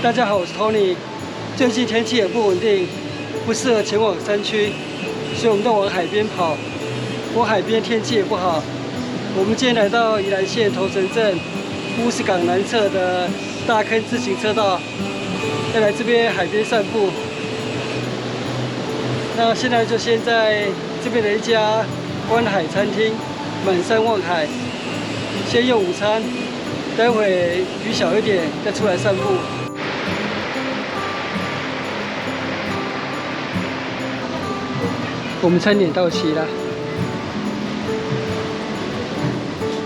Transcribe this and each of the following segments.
大家好，我是 Tony。最近天气很不穩定，不適合前往山區，所以我們都往海邊跑。不過海邊天氣也不好。我們今天來到宜蘭縣頭城鎮烏石港南側的大坑自行車道，要來這邊海邊散步。那現在就先在這邊的一家灣海餐廳滿山望海，先用午餐，待會雨小一點再出來散步。我們餐點到齊了，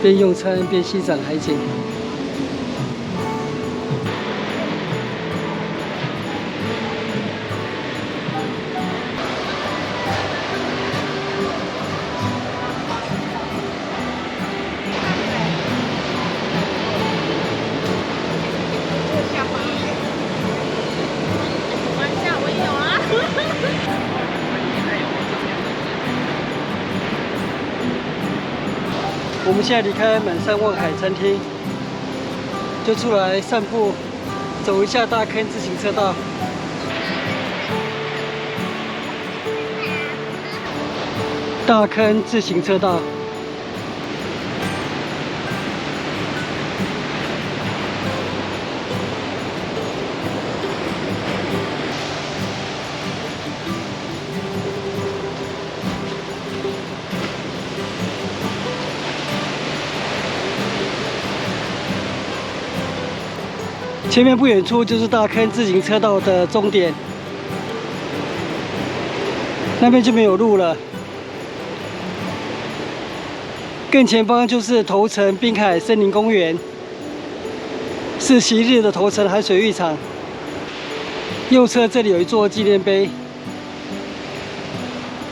邊用餐邊欣賞海景。我們現在離開滿山望海餐廳，就出來散步，走一下大坑自行車道。大坑自行車道。前面不遠處就是大坑自行車道的終點，那邊就沒有路了。更前方就是頭城濱海森林公園，是昔日的頭城海水浴場。右側這裡有一座紀念碑，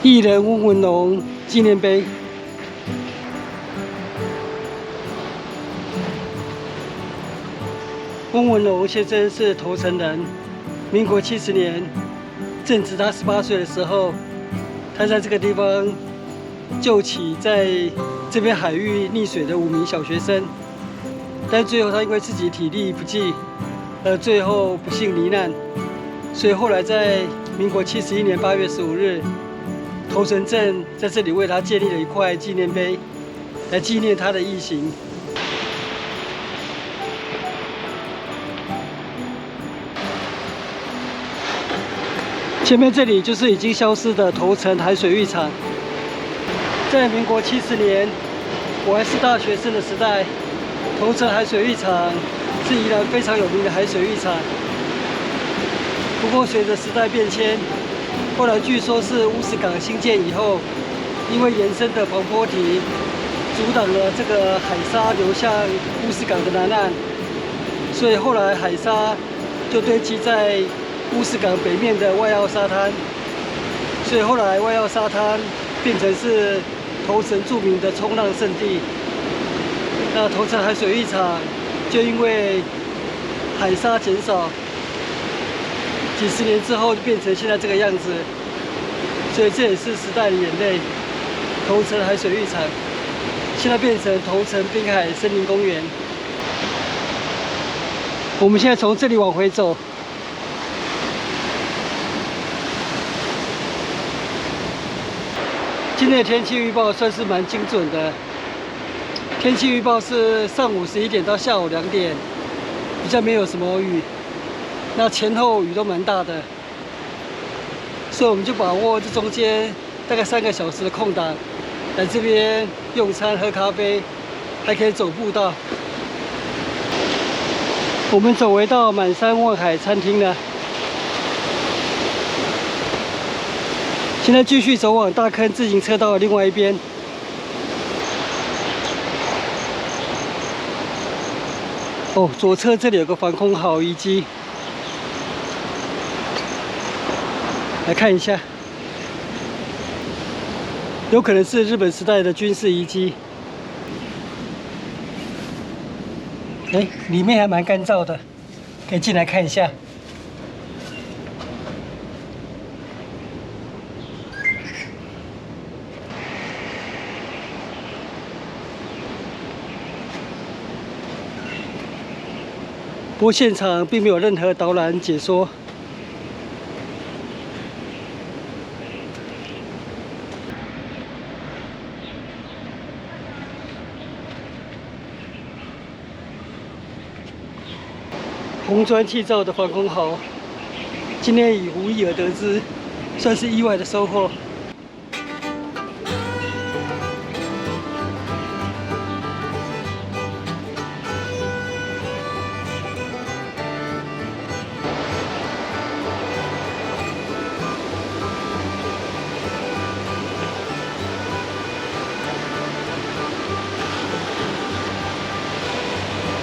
藝人溫文龍紀念碑。溫文龍先生是頭城人，民國70年，正值他18歲的時候，他在這個地方救起在這邊海域溺水的5名小學生，但最後他因為自己體力不濟，最後不幸罹難，所以後來在民國71年8月15日，頭城鎮在這裡為他建立了一塊紀念碑，來紀念他的義行。前面這裡就是已經消失的頭城海水浴場。在民國70年，我還是大學生的時代，頭城海水浴場是宜蘭非常有名的海水浴場。不過隨着時代變遷，後來據說是烏石港興建以後，因為延伸的防波堤阻擋了這個海沙流向烏石港的南岸，所以後來海沙就堆積在烏石港北面的外澳沙灘，所以後來外澳沙灘變成是頭城著名的衝浪聖地。那頭城海水浴場就因為海沙減少，幾十年之後就變成現在這個樣子，所以這也是時代的眼淚。頭城海水浴場現在變成頭城濱海森林公園。我們現在從這裡往回走。今天的天氣預報算是蠻精準的。天氣預報是上午11點到下午2點，比較沒有什麼雨。那前後雨都蠻大的，所以我們就把握這中間大概3個小時的空檔，來這邊用餐、喝咖啡，還可以走步道。我們走回到滿山望海餐廳了。現在繼續走往大坑自行車道的另外一邊。哦，左側這裡有個防空壕遺跡，來看一下，有可能是日本時代的軍事遺跡。哎，裡面還蠻乾燥的，可以進來看一下。不過現場並沒有任何導覽解說。紅磚砌造的防空壕，今天以無意而得知，算是意外的收穫。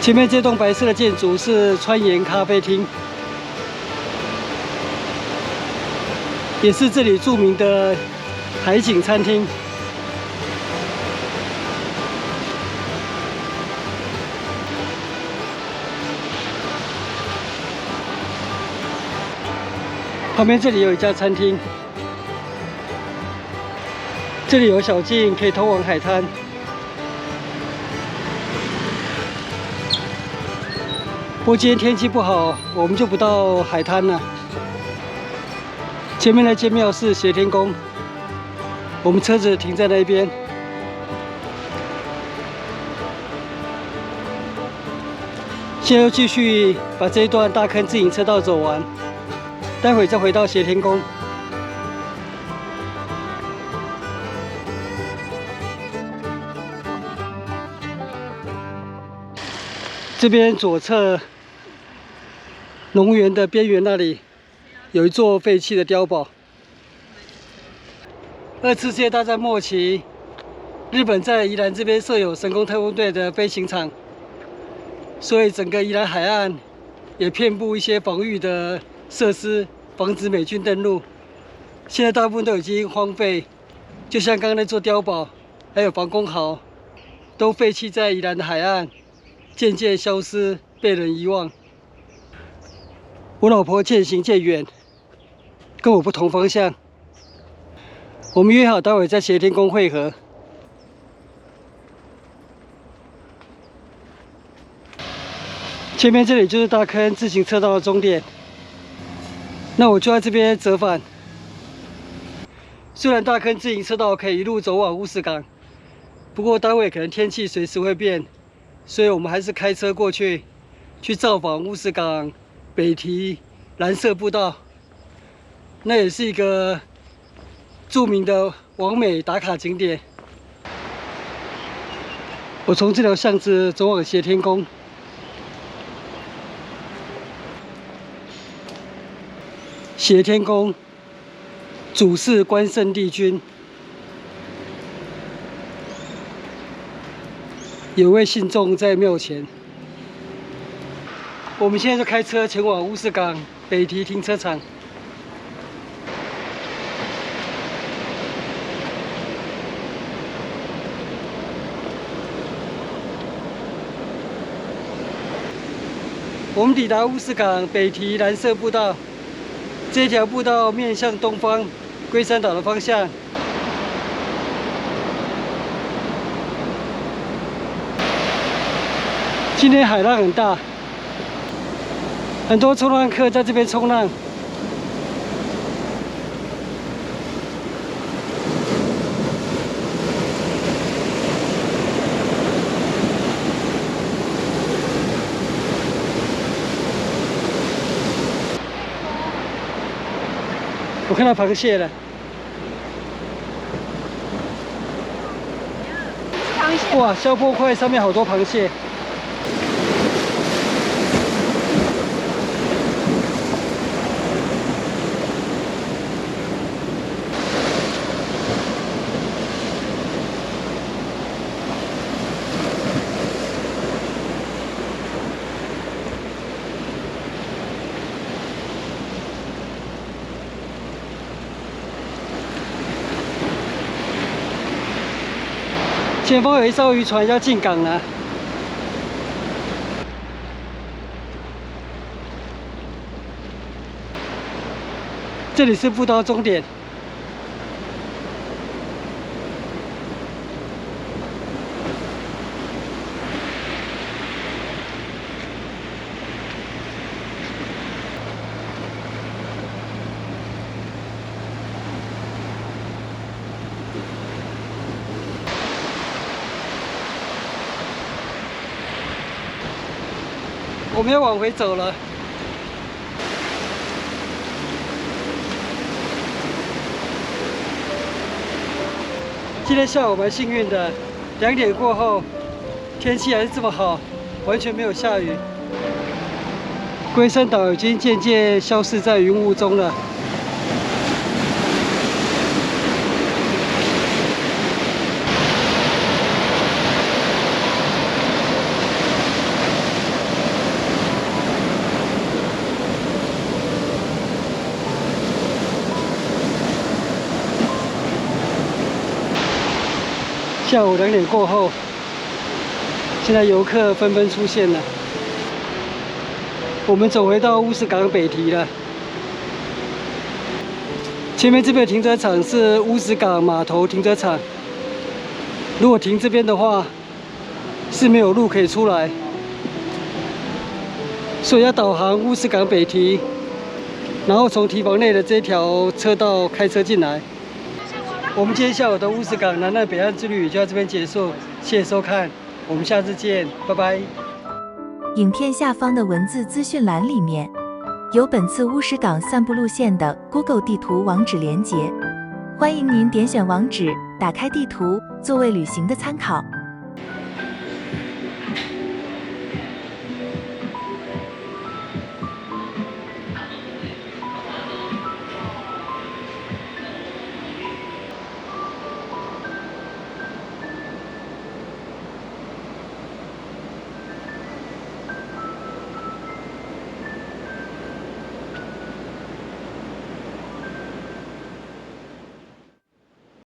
前面這棟白色的建築是川鹽咖啡廳，也是這裡著名的海景餐廳。旁邊這裡有一家餐廳，這裡有小徑可以通往海灘。不過今天天氣不好，我們就不到海灘了。前面那間廟是協天宮，我們車子停在那邊。現在又繼續把這一段大坑自行車道走完，待會再回到協天宮。這邊左側農園的邊緣那裡有一座廢棄的碉堡。二次世界大戰末期，日本在宜蘭這邊設有神功特攻隊的飛行場，所以整個宜蘭海岸也遍布一些防禦的設施，防止美軍登陸。現在大部分都已經荒廢，就像剛剛那座碉堡，還有防空壕，都廢棄在宜蘭的海岸，漸漸消失，被人遺忘。我老婆漸行漸遠，跟我不同方向。我們約好待會在協天宮會合。前面這裡就是大坑自行車道的終點，那我就在這邊折返。雖然大坑自行車道可以一路走往烏石港，不過待會可能天氣隨時會變，所以我們還是開車過去，去造訪烏石港北堤藍色步道。那也是一個著名的網美打卡景點。我從這條巷子走往協天宮。協天宮主事關聖帝君，有位信眾在廟前。我們現在就開車前往烏石港北堤停車場。我们抵達烏石港北堤藍色步道。這條步道面向東方，龜山島的方向。今天海浪很大，很多衝浪客在這邊衝浪。我看到螃蟹了。螃蟹！哇，消波塊上面好多螃蟹。前方有一艘漁船要進港了。這裡是步道終點。我們要往回走了。今天下午蠻幸運的，2點過後天氣還是這麼好，完全沒有下雨。龜山島已經漸漸消失在雲霧中了。下午2點過後，現在遊客紛紛出現了。我們走回到烏石港北堤了。前面這邊停車場是烏石港碼頭停車場，如果停這邊的話，是沒有路可以出來，所以要導航烏石港北堤，然後從堤防內的這條車道開車進來。我們今天下午的烏石港南岸北岸之旅就到這邊結束，謝謝收看，我們下次見，拜拜。影片下方的文字資訊欄裡面有本次烏石港散步路線的 Google 地圖網址連結，歡迎您點選網址，打開地圖作為旅行的參考。